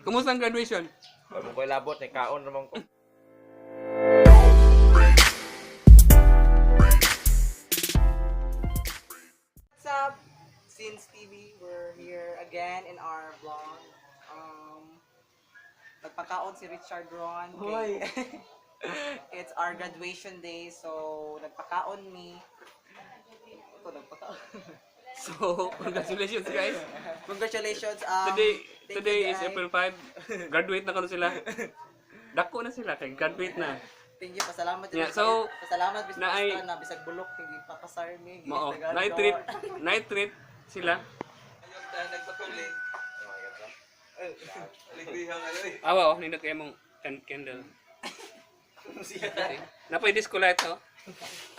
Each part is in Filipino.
Kumusta ang graduation? Kung ko'y labot, may kaon naman ko. What's up? Since TV, we're here again in our vlog. Nagpakaon si Richard Ron. Hoy. It's our graduation day, so nagpakaon me. Ito, nagpakaon. So, congratulations guys. Congratulations. Today is guys. April 5. Graduate na kano sila. Dako na sila kay graduate na. Thank you, pasalamat. Yeah, so, pasalamat bisag na ay- na bisag bulok hindi papasar mi. Mao, night treat sila. Awa, nindot kayo mong candle. Napay disco light to.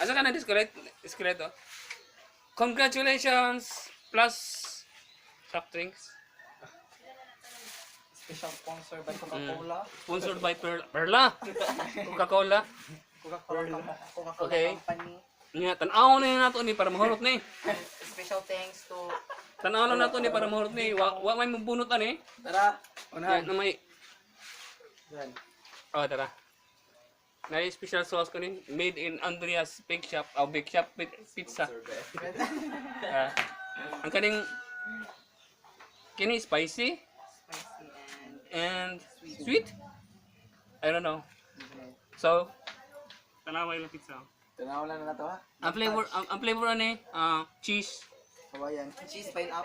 Asa ka na disco light? Disco light to. Congratulations plus soft drinks. Special sponsor by Coca-Cola. Sponsored by Perla. Coca-Cola. Coca-Cola Okay. company. Nya tan-aw na yun nato ni para mahurot ni. Special thanks to Tan-aw lang nato ni para mahurot ni. Wa may mabunutan eh. Tara. Unahan na may. Yan. Oh, tara. Na special sauce ko ni made in Andrea's Bake Shop, Bake Shop Pizza. Ang kaning kini spicy and sweet. I don't know. So, tanaway lang pizza. Tanaw lang na to ha. Ang flavor ani cheese, Hawaiian.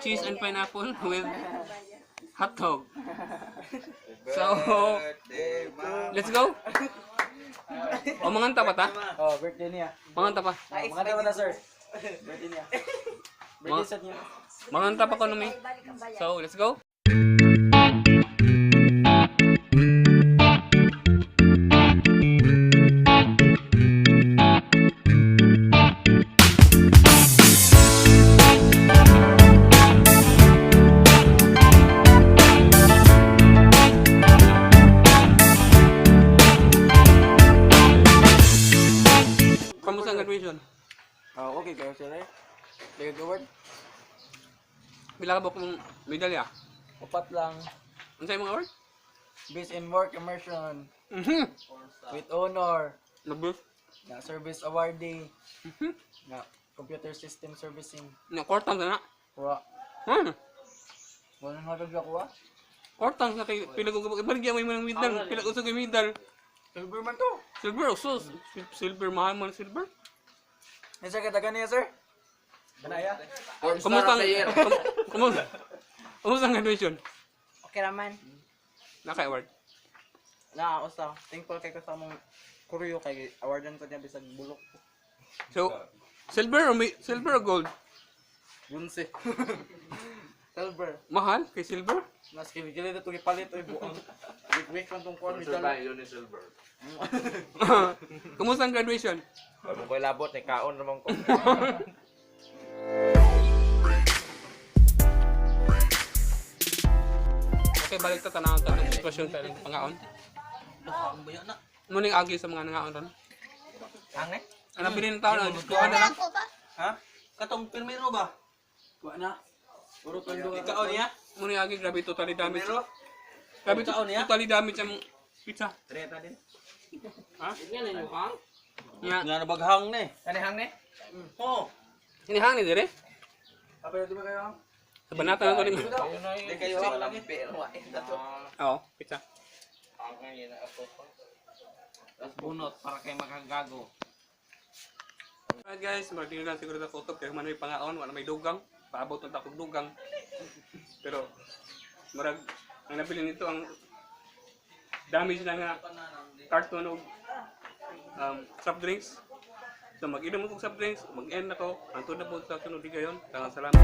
Cheese and pineapple with hot dog. So, let's go. O manganta pa ta? Oh, birthday niya. Manganta pa. Maganda ba na, sir? Birthday niya. Birthday set niya. Manganta pa ko numi. So, let's go. Kamusta ang graduation? Oh, okay kayo, sir. Dagat award. Bila ka ba kung medalya? Upat lang. Ano sa'yo mga award? Best in work immersion. Mhm. With honor. Nabus. Na service awardee. Na computer system servicing. Kwartang na na. Wa. Wala nga rin ako ha. Kwartang na kay pila ko ibaligyan mo yung medal. Pila ko sa medal. Silver man to. Silver usos. Silver mahal man silver. Yan sir, katagan niya sir. Banaya. Kumusta ang kumusta ang graduation? Okay naman. Naka-award. Na ako sa thankful kay kasamang kuryo kay awardan ko niya bisag bulok. So, silver or gold? Bunse. Silver. Mahal kay silver? Mas kili dito ipalit oy buang. Wig man tong kuan medal. Yun ni silver. Kumusta ang graduation? Kung ko'y labot, may kaon naman ko. Okay, balik ta tanaw ta ang sitwasyon sa ilang pangaon. Muning agi sa mga nangaon ron. Angay? Ano bilhin ng tao na diskuhan na lang? Ha? Katong pirmero ba? Wa na. Puro kando. Ikaw niya? Muning agi grabe totally damage. Pirmero? Grabe Ikaw niya? totally damage ang pizza. Treta din. Ha? Yan ang hang. Nga. Nga na baghang ni. Ani hang ni? Oo. Inihang ni dire. Apa yung kayo hang? Sa banata na to ni. Di kayo walang pero wa dato. Oo, pizza. Angay na ako. Tas bunot para kay makagago. Alright guys, magiging lang siguro sa kutob kaya man may pangaon, wala may dugang. Paabot ng takog dugang. Pero, marag, ang nabili nito ang damage na nga carton o soft drinks. So mag-inom ko soft drinks, mag-end ako. Ang tunod na po sa sunod di gayon. Salamat.